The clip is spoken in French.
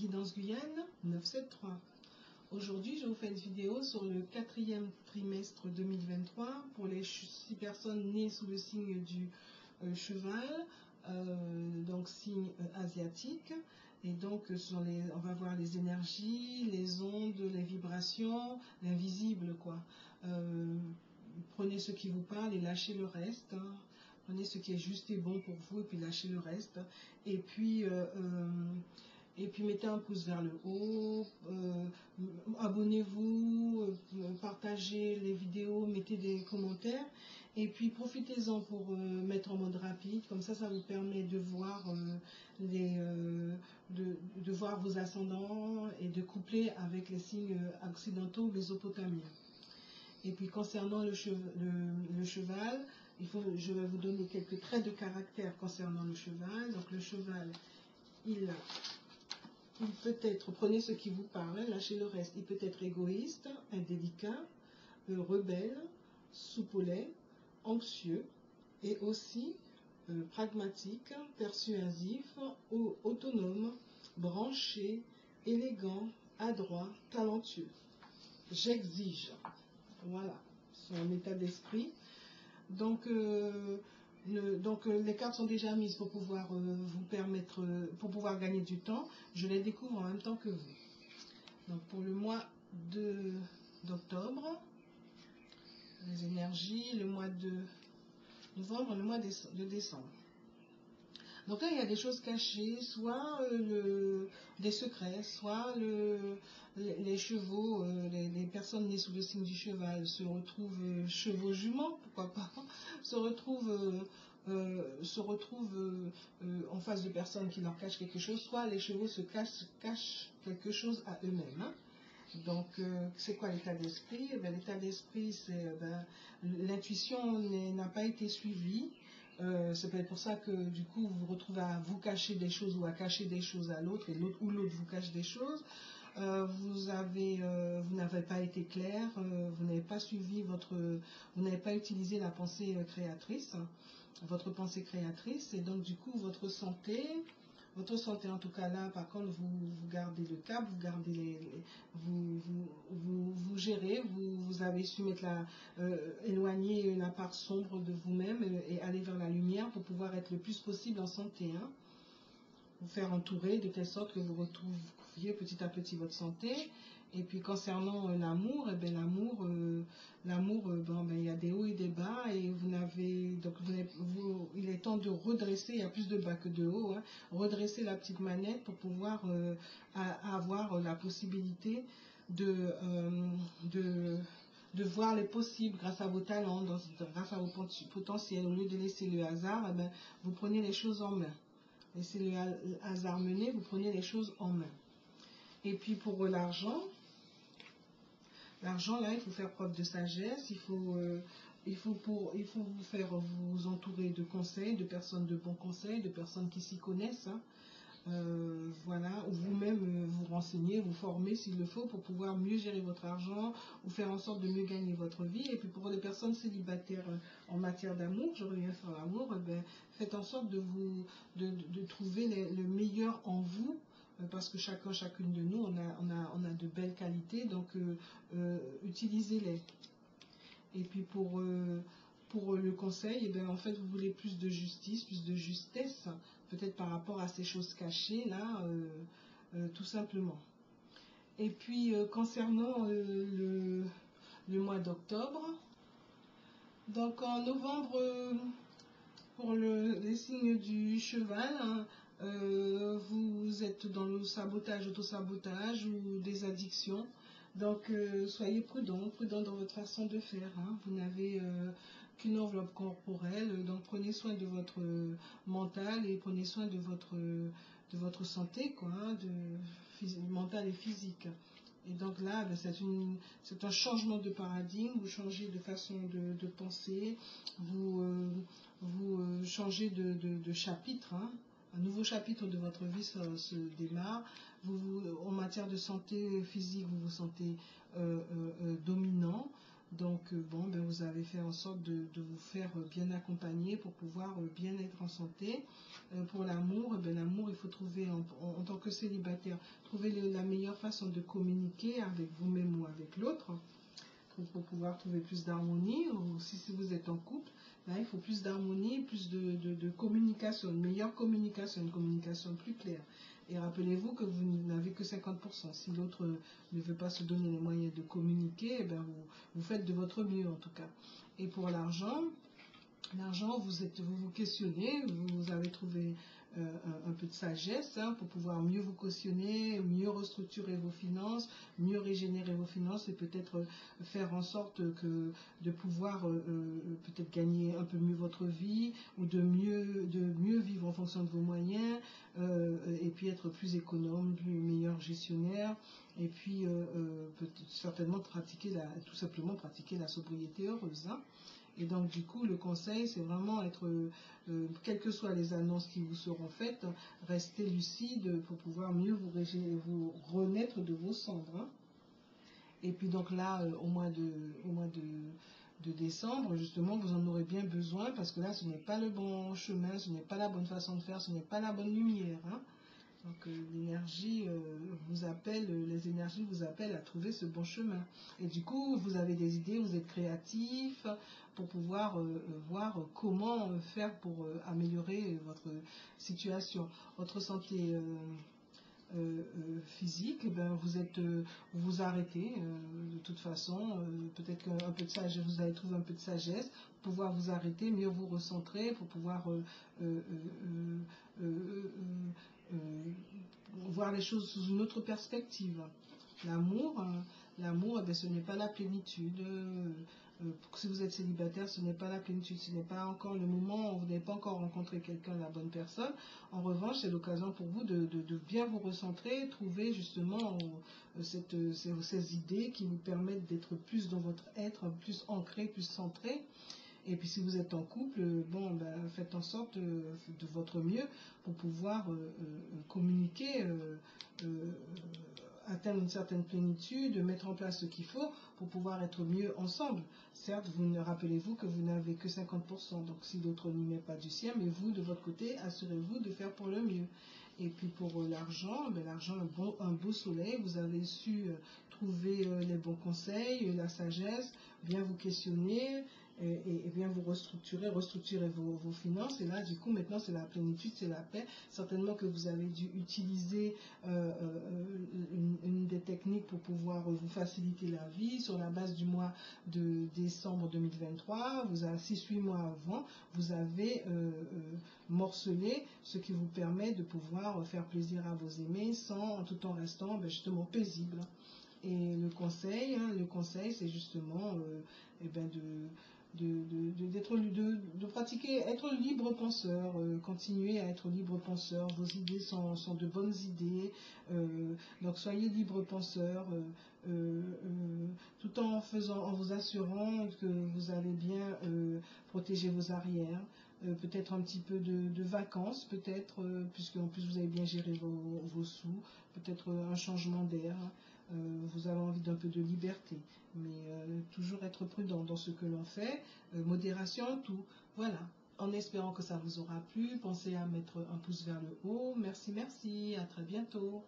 Guidance Guyane 973. Aujourd'hui, je vous fais une vidéo sur le 4e trimestre 2023 pour les 6 personnes nées sous le signe du cheval, donc signe asiatique. Et donc, on va voir les énergies, les ondes, les vibrations, l'invisible, quoi. Prenez ce qui vous parle et lâchez le reste. Hein. Prenez ce qui est juste et bon pour vous et puis lâchez le reste. Et puis mettez un pouce vers le haut, abonnez-vous, partagez les vidéos, mettez des commentaires. Et puis profitez-en pour mettre en mode rapide, comme ça vous permet de voir, de voir vos ascendants et de coupler avec les signes occidentaux mésopotamiens. Et puis concernant le cheval, je vais vous donner quelques traits de caractère concernant le cheval. Donc le cheval, il peut être, prenez ce qui vous parle, lâchez le reste, il peut être égoïste, indélicat, rebelle, soupolé, anxieux et aussi pragmatique, persuasif, autonome, branché, élégant, adroit, talentueux. J'exige. Voilà, son état d'esprit. Donc, les cartes sont déjà mises pour pouvoir vous permettre, pour pouvoir gagner du temps. Je les découvre en même temps que vous. Donc, pour le mois d'octobre, les énergies, le mois de novembre, le mois de décembre. Donc là, il y a des choses cachées, soit des secrets, soit les chevaux, les personnes nées sous le signe du cheval se retrouvent chevaux juments, pourquoi pas, se retrouvent en face de personnes qui leur cachent quelque chose, soit les chevaux se cachent quelque chose à eux-mêmes. Hein. Donc, c'est quoi l'état d'esprit? L'état d'esprit, c'est l'intuition n'a pas été suivie. C'est peut-être pour ça que du coup vous vous retrouvez à vous cacher des choses ou à cacher des choses à l'autre et l'autre vous cache des choses. Vous n'avez pas été clair, vous n'avez pas suivi vous n'avez pas utilisé la pensée créatrice, votre pensée créatrice, et donc du coup votre santé en tout cas là, par contre, vous gardez le cap, vous gardez vous gérez, vous avez su mettre éloigner la part sombre de vous-même et aller vers la lumière pour pouvoir être le plus possible en santé. Hein. Vous faire entourer de telle sorte que vous retrouviez petit à petit votre santé. Et puis concernant l'amour, il y a des hauts et des bas et il est temps de redresser, il y a plus de bas que de hauts, hein, redresser la petite manette pour pouvoir avoir la possibilité de voir les possibles grâce à vos talents, grâce à vos potentiels. Au lieu de laisser le hasard, vous prenez les choses en main. Laissez le hasard mener, vous prenez les choses en main. Et puis pour l'argent, là, il faut faire preuve de sagesse, il faut vous entourer de conseils, de personnes de bons conseils, de personnes qui s'y connaissent. Hein. Voilà, ou vous-même vous renseigner, vous former s'il le faut pour pouvoir mieux gérer votre argent ou faire en sorte de mieux gagner votre vie. Et puis pour les personnes célibataires en matière d'amour, je reviens sur l'amour, faites en sorte de trouver le meilleur en vous. Parce que chacune de nous, on a de belles qualités, donc utilisez-les. Et puis pour le conseil, en fait, vous voulez plus de justice, plus de justesse, peut-être par rapport à ces choses cachées, là, tout simplement. Et puis, concernant le mois d'octobre, donc en novembre, pour les signes du cheval, hein, vous êtes dans le sabotage, autosabotage ou des addictions. Donc, soyez prudent dans votre façon de faire. Hein. Vous n'avez qu'une enveloppe corporelle, donc prenez soin de votre mental et prenez soin de votre santé, quoi, hein, mentale et physique. Et donc là, c'est un changement de paradigme, vous changez de façon de penser, vous changez de chapitre, hein. Un nouveau chapitre de votre vie se démarre. En matière de santé physique, vous vous sentez dominant. Donc, bon, ben, vous avez fait en sorte de vous faire bien accompagner pour pouvoir bien être en santé. Pour l'amour, ben, l'amour, il faut trouver, en tant que célibataire, trouver la meilleure façon de communiquer avec vous-même ou avec l'autre pour pouvoir trouver plus d'harmonie. Ou si vous êtes en couple, là, il faut plus d'harmonie, plus de communication, une meilleure communication, une communication plus claire. Et rappelez-vous que vous n'avez que 50%. Si l'autre ne veut pas se donner les moyens de communiquer, eh ben vous faites de votre mieux en tout cas. Et pour l'argent, vous vous questionnez, vous avez trouvé un peu de sagesse pour pouvoir mieux vous cautionner, mieux restructurer vos finances, mieux régénérer vos finances et peut-être faire en sorte de pouvoir peut-être gagner un peu mieux votre vie ou de mieux vivre en fonction de vos moyens et puis être plus économe, plus meilleur gestionnaire et puis certainement tout simplement pratiquer la sobriété heureuse. Et donc, du coup, le conseil, c'est vraiment être, quelles que soient les annonces qui vous seront faites, restez lucide pour pouvoir mieux vous renaître de vos cendres. Et puis, donc là, au mois de décembre, justement, vous en aurez bien besoin parce que là, ce n'est pas le bon chemin, ce n'est pas la bonne façon de faire, ce n'est pas la bonne lumière. Donc l'énergie vous appelle, les énergies vous appellent à trouver ce bon chemin. Et du coup, vous avez des idées, vous êtes créatif pour pouvoir voir comment faire pour améliorer votre situation. Votre santé physique, eh ben, vous vous arrêtez de toute façon. Peut-être qu'un peu de sagesse, vous allez trouver un peu de sagesse pour pouvoir vous arrêter, mieux vous recentrer, pour pouvoir voir les choses sous une autre perspective. L'amour, eh bien, ce n'est pas la plénitude. Si vous êtes célibataire, ce n'est pas la plénitude, ce n'est pas encore le moment, vous n'avez pas encore rencontré quelqu'un, la bonne personne. En revanche, c'est l'occasion pour vous de bien vous recentrer, trouver justement ces idées qui vous permettent d'être plus dans votre être, plus ancré, plus centré. Et puis si vous êtes en couple, bon, ben, faites en sorte de votre mieux pour pouvoir communiquer, atteindre une certaine plénitude, mettre en place ce qu'il faut pour pouvoir être mieux ensemble. Certes, rappelez-vous que vous n'avez que 50%, donc si l'autre n'y met pas du sien, mais vous, de votre côté, assurez-vous de faire pour le mieux. Et puis pour l'argent, ben, l'argent, un beau soleil, vous avez su trouver les bons conseils, la sagesse, bien vous questionner, et bien vous restructurer vos finances. Et là, du coup, maintenant, c'est la plénitude, c'est la paix. Certainement que vous avez dû utiliser une des techniques pour pouvoir vous faciliter la vie sur la base du mois de décembre 2023. 6-8 mois avant, vous avez morcelé, ce qui vous permet de pouvoir faire plaisir à vos aimés tout en restant justement paisible. Et le conseil, c'est justement de pratiquer, être libre penseur, continuer à être libre penseur. Vos idées sont de bonnes idées, donc soyez libre penseur, tout en vous assurant que vous allez bien protéger vos arrières. Peut-être un petit peu de vacances, peut-être, puisque en plus vous avez bien géré vos sous, peut-être un changement d'air. Vous avez envie d'un peu de liberté, mais toujours être prudent dans ce que l'on fait, modération en tout. Voilà, en espérant que ça vous aura plu, pensez à mettre un pouce vers le haut. Merci, à très bientôt.